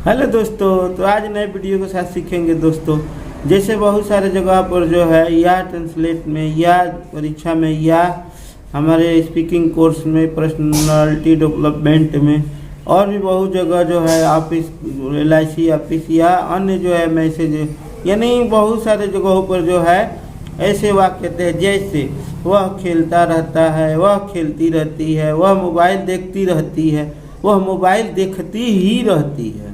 Hello दोस्तों, तो आज नए वीडियो के साथ सीखेंगे दोस्तों। जैसे बहुत सारे जगह पर जो है या ट्रांसलेट में या परीक्षा में या हमारे स्पीकिंग कोर्स में पर्सनालिटी डेवलपमेंट में और भी बहुत जगह जो है ऑफिस LIC ऑफिस या अन्य जो है मैसेज यानी बहुत सारे जगहों पर जो है ऐसे वाक्य कहते हैं जैसे वह खेलता रहता है, वह खेलती रहती है, वह मोबाइल देखती रहती है, वह मोबाइल देखती ही रहती है।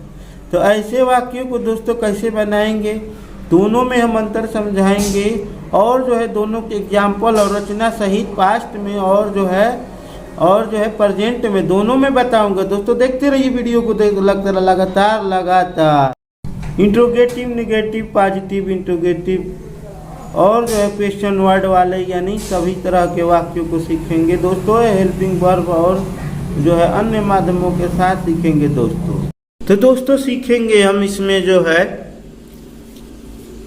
तो ऐसे वाक्यों को दोस्तों कैसे बनाएंगे, दोनों में हम अंतर समझाएंगे और जो है दोनों के एग्जाम्पल और रचना सहित पास्ट में और जो है प्रेजेंट में दोनों में बताऊंगा। दोस्तों देखते रहिए वीडियो को, लगातार इंट्रोगेटिव, नेगेटिव, पॉजिटिव, इंट्रोगेटिव और जो है क्वेश्चन वर्ड वाले यानी सभी तरह के वाक्यों को सीखेंगे दोस्तों। हेल्पिंग वर्ब और जो है अन्य माध्यमों के साथ सीखेंगे दोस्तों। तो दोस्तों सीखेंगे हम इसमें जो है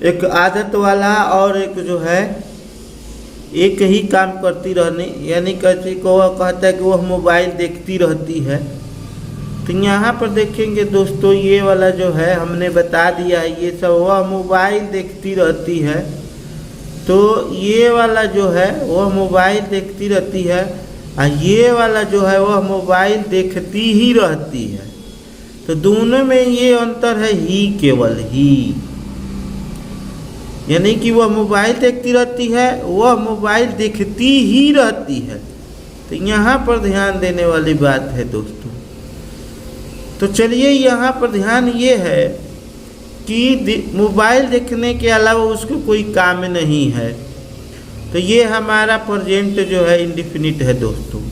एक आदत वाला और एक जो है एक ही काम करती रहने, यानी किसी को वह कहता है कि वह मोबाइल देखती रहती है। तो यहाँ पर देखेंगे दोस्तों ये वाला जो है हमने बता दिया है, ये सब वह मोबाइल देखती रहती है। तो ये वाला जो है वह मोबाइल देखती रहती है और ये वाला जो है वह मोबाइल देखती ही रहती है। तो दोनों में ये अंतर है ही, केवल ही, यानी कि वह मोबाइल देखती रहती है, वह मोबाइल देखती ही रहती है। तो यहाँ पर ध्यान देने वाली बात है दोस्तों। तो चलिए यहाँ पर ध्यान ये है कि मोबाइल देखने के अलावा उसको कोई काम नहीं है। तो ये हमारा प्रेजेंट जो है इंडेफिनिट है दोस्तों।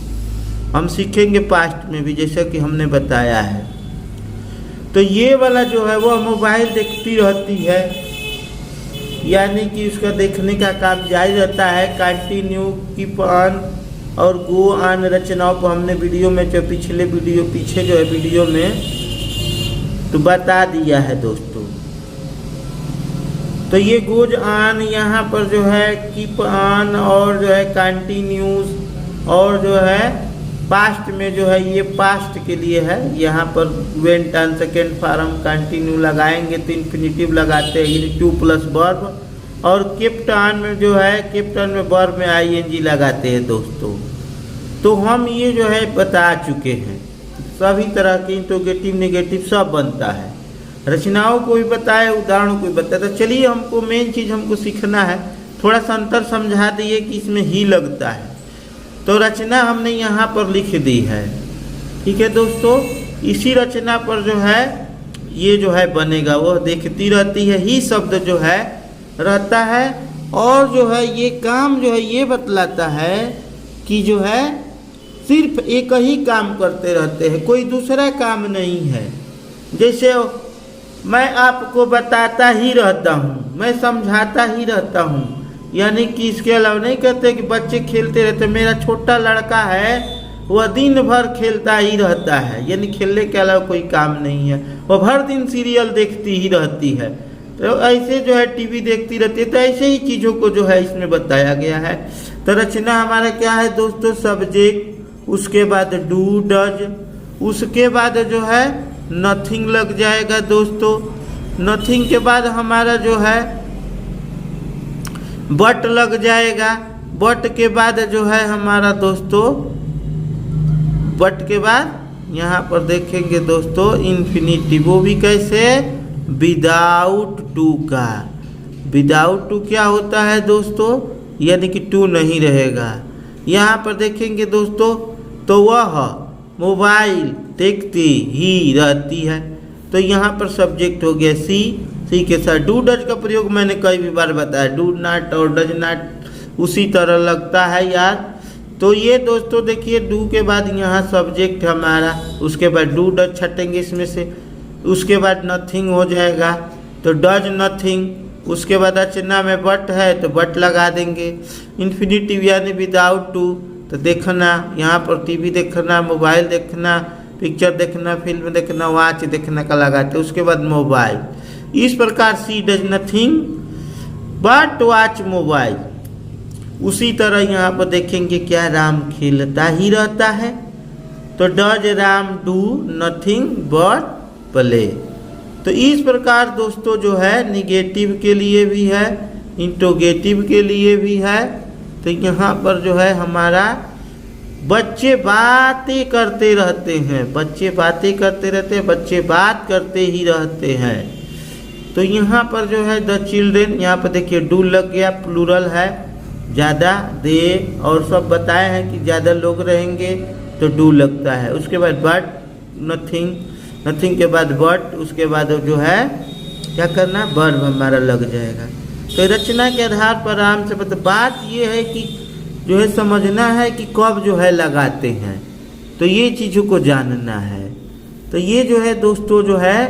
हम सीखेंगे पास्ट में भी जैसा कि हमने बताया है। तो ये वाला जो है वह मोबाइल देखती रहती है, यानी कि उसका देखने का काम जारी रहता है। कंटिन्यू, कीप ऑन और गो ऑन रचनाओं को हमने वीडियो में जो पीछे जो है वीडियो में तो बता दिया है दोस्तों। तो ये गोज ऑन यहाँ पर जो है कीप ऑन और जो है कंटिन्यूस और जो है पास्ट में जो है ये पास्ट के लिए है। यहाँ पर went on second form continue लगाएंगे तो इन्फिनिटिव लगाते हैं टू प्लस वर्ब। और केप्ट ऑन में जो है केप्ट ऑन में वर्ब में ING लगाते हैं दोस्तों। तो हम ये जो है बता चुके हैं, सभी तरह के इंट्रोगेटिव, नेगेटिव सब बनता है। रचनाओं को भी बताए, उदाहरणों को भी बताए। तो चलिए हमको मेन चीज़ हमको सीखना है, थोड़ा सा अंतर समझा दिए कि इसमें ही लगता है। तो रचना हमने यहाँ पर लिख दी है, ठीक है दोस्तों। इसी रचना पर जो है ये जो है बनेगा, वह देखती रहती है ही शब्द जो है रहता है। और जो है ये काम जो है ये बतलाता है कि जो है सिर्फ एक ही काम करते रहते हैं, कोई दूसरा काम नहीं है। जैसे मैं आपको बताता ही रहता हूँ, मैं समझाता ही रहता हूँ, यानी कि इसके अलावा नहीं कहते कि बच्चे खेलते रहते। मेरा छोटा लड़का है वह दिन भर खेलता ही रहता है, यानी खेलने के अलावा कोई काम नहीं है। वह भर दिन सीरियल देखती ही रहती है। तो ऐसे जो है टीवी देखती रहती है। तो ऐसे ही चीज़ों को जो है इसमें बताया गया है। तो रचना हमारा क्या है दोस्तों, सब्जेक्ट, उसके बाद डू डज, उसके बाद जो है नथिंग लग जाएगा दोस्तों। नथिंग के बाद हमारा जो है बट लग जाएगा। बट के बाद जो है हमारा दोस्तों, बट के बाद यहाँ पर देखेंगे दोस्तों इन्फिनिटिव, वो भी कैसे, विदाउट टू का। विदाउट टू क्या होता है दोस्तों, यानी कि टू नहीं रहेगा। यहाँ पर देखेंगे दोस्तों तो वह मोबाइल देखती ही रहती है। तो यहाँ पर सब्जेक्ट हो गया सी के साथ डू डज का प्रयोग मैंने कई भी बार बताया। डू नॉट और डज नॉट उसी तरह लगता है यार। तो ये दोस्तों देखिए डू के बाद यहाँ सब्जेक्ट हमारा, उसके बाद डू डज छटेंगे इसमें से, उसके बाद नथिंग हो जाएगा तो डज नथिंग। उसके बाद रचना में बट है तो बट लगा देंगे। इन्फिनिटिव यानी विदाउट टू, तो देखना, यहाँ पर टीवी देखना, मोबाइल देखना, पिक्चर देखना, फिल्म देखना, वॉच देखना का लगाते। उसके बाद मोबाइल, इस प्रकार she does nothing but watch mobile. उसी तरह यहाँ पर देखेंगे क्या, राम खेलता ही रहता है तो does Ram do nothing but play. तो इस प्रकार दोस्तों जो है निगेटिव के लिए भी है, इंट्रोगेटिव के लिए भी है। तो यहाँ पर जो है हमारा बच्चे बातें करते रहते हैं, बच्चे बातें करते रहते हैं, बच्चे बात करते ही रहते हैं। तो यहाँ पर जो है द चिल्ड्रेन, यहाँ पर देखिए डू लग गया, प्लूरल है, ज़्यादा दे और सब बताए हैं कि ज़्यादा लोग रहेंगे तो डू लगता है। उसके बाद बट, नथिंग, नथिंग के बाद बट, उसके बाद जो है क्या करना, वर्ब हमारा लग जाएगा। तो रचना के आधार पर आराम से मतलब बात ये है कि जो है समझना है कि कब जो है लगाते हैं, तो ये चीज़ों को जानना है। तो ये जो है दोस्तों जो है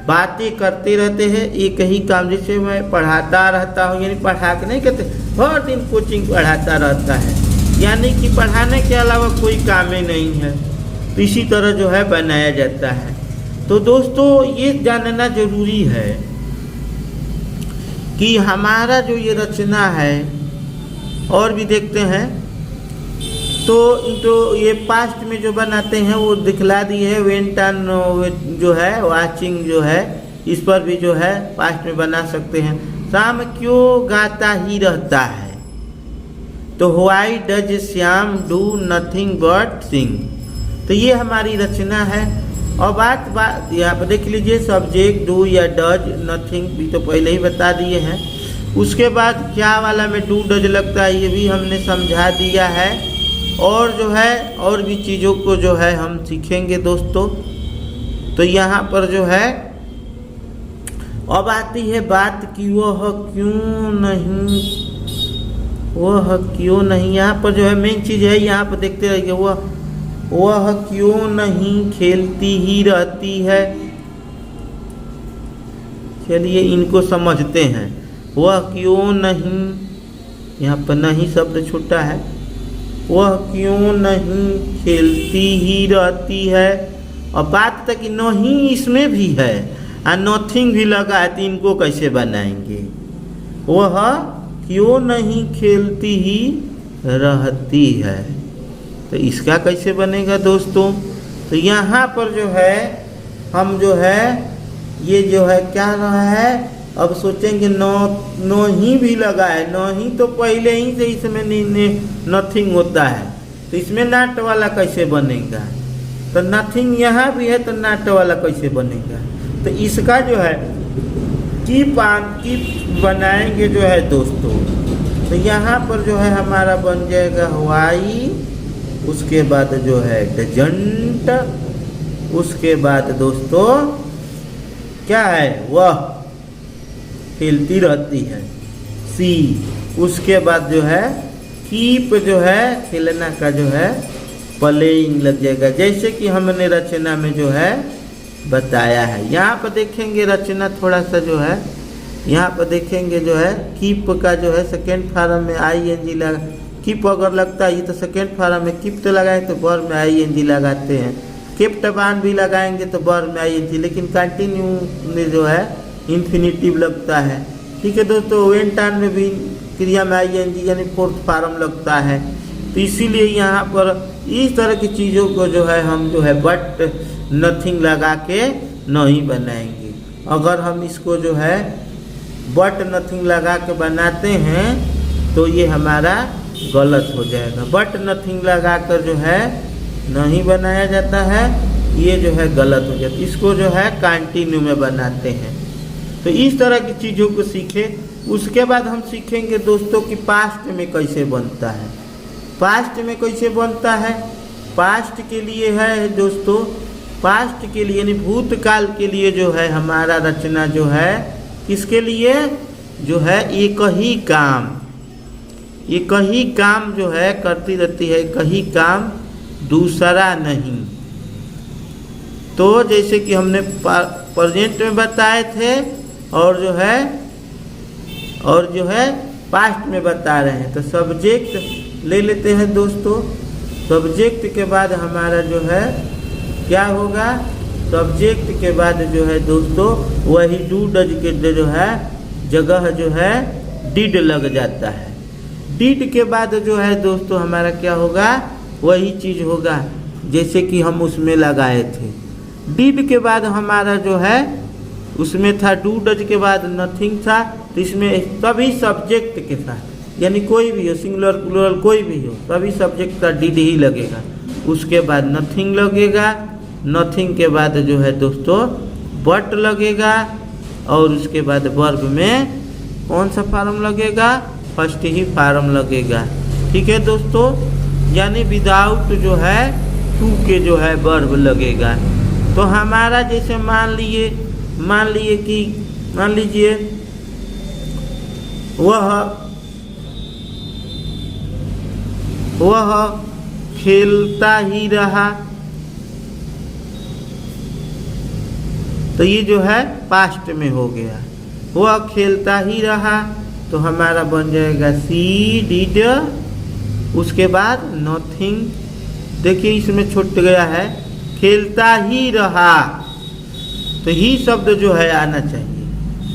बातें करते रहते हैं, एक ही काम। जैसे मैं पढ़ाता रहता हूँ, यानी पढ़ा के नहीं कहते, हर दिन कोचिंग पढ़ाता रहता है, यानी कि पढ़ाने के अलावा कोई काम ही नहीं है। तो इसी तरह जो है बनाया जाता है। तो दोस्तों ये जानना जरूरी है कि हमारा जो ये रचना है, और भी देखते हैं तो ये पास्ट में जो बनाते हैं वो दिखला दिए है। वेंट ऑन जो है वाचिंग जो है, इस पर भी जो है पास्ट में बना सकते हैं। शाम क्यों गाता ही रहता है, तो why does Shyam do nothing but sing. तो ये हमारी रचना है। और बात यहाँ पर देख लीजिए, सब्जेक्ट डू या डज, नथिंग भी तो पहले ही बता दिए हैं। उसके बाद क्या वाला में डू डज लगता है, ये भी हमने समझा दिया है। और जो है और भी चीज़ों को जो है हम सीखेंगे दोस्तों। तो यहाँ पर जो है अब आती है बात कि वह क्यों नहीं, वह क्यों नहीं। यहाँ पर जो है मेन चीज़ है, यहाँ पर देखते रहिए, वह क्यों नहीं खेलती ही रहती है। चलिए इनको समझते हैं। वह क्यों नहीं, यहाँ पर नहीं शब्द छूटा है। वह क्यों नहीं खेलती ही रहती है। और बात तक नहीं इसमें भी है और नथिंग भी लगा है, तो इनको कैसे बनाएंगे। वह क्यों नहीं खेलती ही रहती है, तो इसका कैसे बनेगा दोस्तों। तो यहाँ पर जो है हम जो है ये जो है क्या रहा है, अब सोचेंगे नो ही भी लगा है। नो ही तो पहले ही से इसमें नथिंग होता है, तो इसमें नाट वाला कैसे बनेगा। तो नथिंग यहाँ भी है, तो नाट वाला कैसे बनेगा। तो इसका जो है कीप बनाएंगे जो है दोस्तों। तो यहाँ पर जो है हमारा बन जाएगा व्हाई, उसके बाद जो है डजंट, उसके बाद दोस्तों क्या है, वह खेलती रहती है, सी। उसके बाद जो है कीप जो है खेलना का जो है प्लेइंग लग जाएगा, जैसे कि हमने रचना में जो है बताया है। यहाँ पर देखेंगे रचना थोड़ा सा जो है, यहाँ पर देखेंगे जो है कीप का जो है सेकेंड फॉर्म में आईएनजी लगा। कीप अगर लगता है, ये तो सेकेंड फॉर्म में कीप तो लगाए तो वर्ब में आईएनजी लगाते हैं। केप्ट बान भी लगाएंगे तो वर्ब में आईएनजी, लेकिन कंटिन्यू में जो है इन्फिनिटिव लगता है। ठीक है दोस्तों, वेंट ऑन में भी क्रिया में आईएनजी यानी फोर्थ फॉर्म लगता है। तो इसीलिए यहाँ पर इस तरह की चीज़ों को जो है हम जो है बट नथिंग लगा के नहीं बनाएंगे। अगर हम इसको जो है बट नथिंग लगा के बनाते हैं तो ये हमारा गलत हो जाएगा। बट नथिंग लगा कर जो है नहीं बनाया जाता है, ये जो है गलत हो जाता है। इसको जो है कंटिन्यू में बनाते हैं। तो इस तरह की चीज़ों को सीखें। उसके बाद हम सीखेंगे दोस्तों कि पास्ट में कैसे बनता है। पास्ट में कैसे बनता है, पास्ट के लिए है दोस्तों, पास्ट के लिए यानी भूतकाल के लिए जो है हमारा रचना जो है किसके लिए, जो है एक ही काम जो है करती रहती है, एक ही काम, दूसरा नहीं। तो जैसे कि हमने प्रेजेंट में बताए थे और जो है पास्ट में बता रहे हैं। तो सब्जेक्ट ले लेते हैं दोस्तों। सब्जेक्ट के बाद हमारा जो है क्या होगा, सब्जेक्ट के बाद जो है दोस्तों वही डू डज के जो है जगह जो है डिड लग जाता है। डिड के बाद जो है दोस्तों हमारा क्या होगा, वही चीज़ होगा जैसे कि हम उसमें लगाए थे। डिड के बाद हमारा जो है उसमें था डू डज के बाद नथिंग था, तो इसमें सभी सब्जेक्ट के साथ, यानी कोई भी हो, सिंगुलर प्लूरल कोई भी हो, सभी सब्जेक्ट का डिड ही लगेगा। उसके बाद नथिंग लगेगा, नथिंग के बाद जो है दोस्तों बट लगेगा, और उसके बाद वर्ब में कौन सा फॉर्म लगेगा, फर्स्ट ही फॉर्म लगेगा। ठीक है दोस्तों, यानी विदाउट जो है टू के जो है वर्ब लगेगा। तो हमारा जैसे मान लीजिए वह खेलता ही रहा, तो ये जो है पास्ट में हो गया, वह खेलता ही रहा, तो हमारा बन जाएगा सी डिड, उसके बाद नथिंग। देखिए इसमें छूट गया है, खेलता ही रहा, तो ही शब्द जो है आना चाहिए,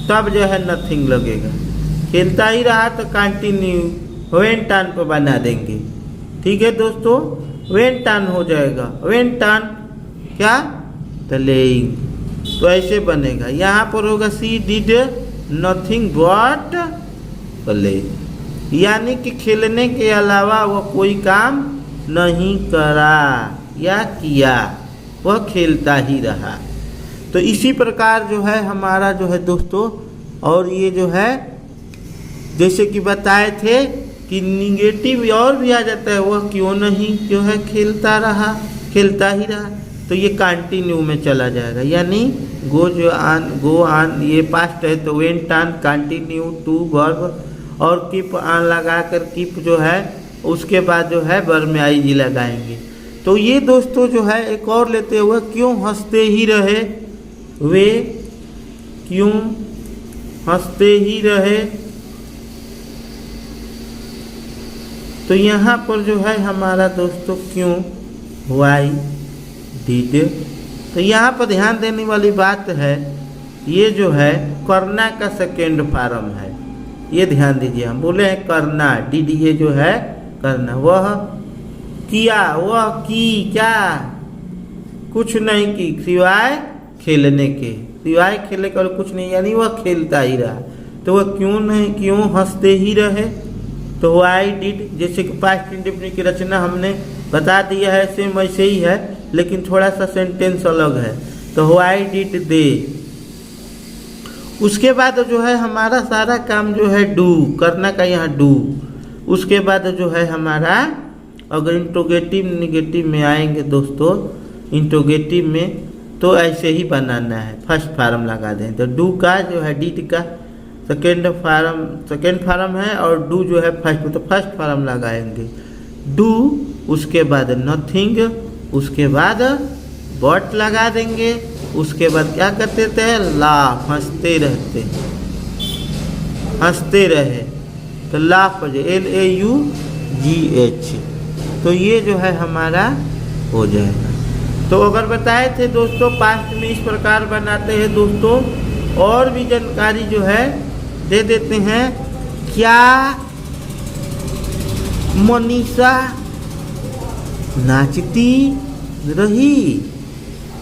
तब जो है नथिंग लगेगा। खेलता ही रहा तो कंटिन्यू वेन टर्न पर बना देंगे। ठीक है दोस्तों, वेन टर्न हो जाएगा, वेन टर्न क्या, प्लेइंग, तो ऐसे बनेगा। यहाँ पर होगा सी डिड नथिंग बट प्ले, यानी कि खेलने के अलावा वह कोई काम नहीं करा या किया, वह खेलता ही रहा। तो इसी प्रकार जो है हमारा जो है दोस्तों, और ये जो है जैसे कि बताए थे कि निगेटिव और भी आ जाता है, वह क्यों नहीं जो है खेलता रहा, खेलता ही रहा, तो ये कंटिन्यू में चला जाएगा। यानी गो ऑन ये पास्ट है, तो went on continue to verb, और कीप ऑन लगा कर कीप जो है उसके बाद जो है वर्ब में आई जी लगाएंगे। तो ये दोस्तों जो है एक और लेते हुए, क्यों हंसते ही रहे, वे क्यों हंसते ही रहे, तो यहाँ पर जो है हमारा दोस्तों क्यों, वाई डिड, तो यहाँ पर ध्यान देने वाली बात है, ये जो है करना का सेकेंड फॉर्म है, ये ध्यान दीजिए। हम बोले हैं करना, डिड ये जो है करना, वह किया, वह की क्या, कुछ नहीं की सिवाय खेलने के, सिवाय खेलने का और कुछ नहीं, यानी वह खेलता ही रहा। तो वह क्यों नहीं, क्यों हंसते ही रहे, तो वाई डिड, जैसे कि पास्ट इंडेफिनिट की रचना हमने बता दिया है, सेम वैसे ही है, लेकिन थोड़ा सा सेंटेंस अलग है। तो वाई डिड दे, उसके बाद जो है हमारा सारा काम जो है डू, करना का यहाँ डू, उसके बाद जो है हमारा, अगर इंट्रोगेटिव निगेटिव में आएंगे दोस्तों, इंट्रोगेटिव में तो ऐसे ही बनाना है, फर्स्ट फॉर्म लगा दें। तो डू का जो है डिड का सेकेंड फॉर्म है, और डू जो है फर्स्ट में, तो फर्स्ट फॉर्म लगाएंगे डू, उसके बाद नथिंग, उसके बाद बट लगा देंगे, उसके बाद क्या करते थे, लाफ, हंसते रहते, हंसते रहे, तो लाफ LAUGH, तो ये जो है हमारा हो जाएगा। तो अगर बताए थे दोस्तों पास्ट में इस प्रकार बनाते हैं दोस्तों, और भी जानकारी जो है दे देते हैं। क्या मनीषा नाचती रही,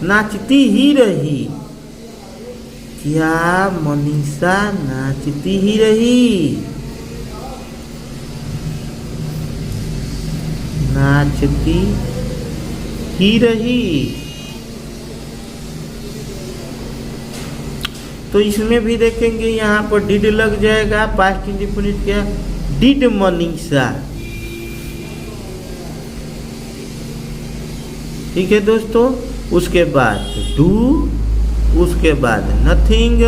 नाचती ही रही, क्या मनीषा नाचती ही रही, नाचती ही रही। तो इसमें भी देखेंगे यहाँ पर डिड लग जाएगा, पास्ट इंडेफिनिट क्या, डिड मनीषा। ठीक है दोस्तों, उसके बाद डू, उसके बाद नथिंग,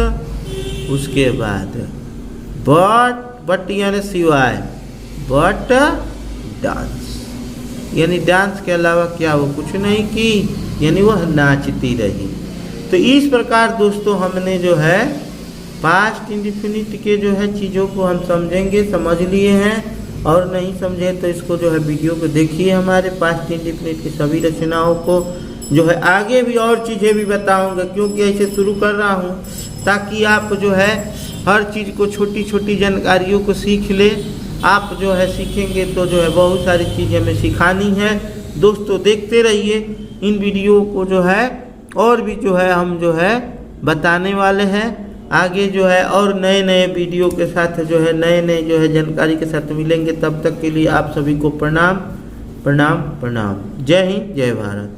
उसके बाद बट यानी सिवाय, बट डांस, यानी डांस के अलावा क्या वो कुछ नहीं की, यानी वह नाचती रही। तो इस प्रकार दोस्तों हमने जो है पास्ट इंडेफिनिट के जो है चीज़ों को हम समझेंगे, समझ लिए हैं, और नहीं समझे तो इसको जो है वीडियो को देखिए, हमारे पास्ट इंडेफिनिट की सभी रचनाओं को जो है। आगे भी और चीज़ें भी बताऊंगा, क्योंकि ऐसे शुरू कर रहा हूं ताकि आप जो है हर चीज़ को, छोटी छोटी जानकारियों को सीख ले। आप जो है सीखेंगे तो जो है बहुत सारी चीज़ें हमें सिखानी है दोस्तों। देखते रहिए इन वीडियो को जो है, और भी जो है हम जो है बताने वाले हैं। आगे जो है और नए नए वीडियो के साथ जो है नए नए जो है जानकारी के साथ मिलेंगे। तब तक के लिए आप सभी को प्रणाम प्रणाम प्रणाम। जय हिंद, जय भारत।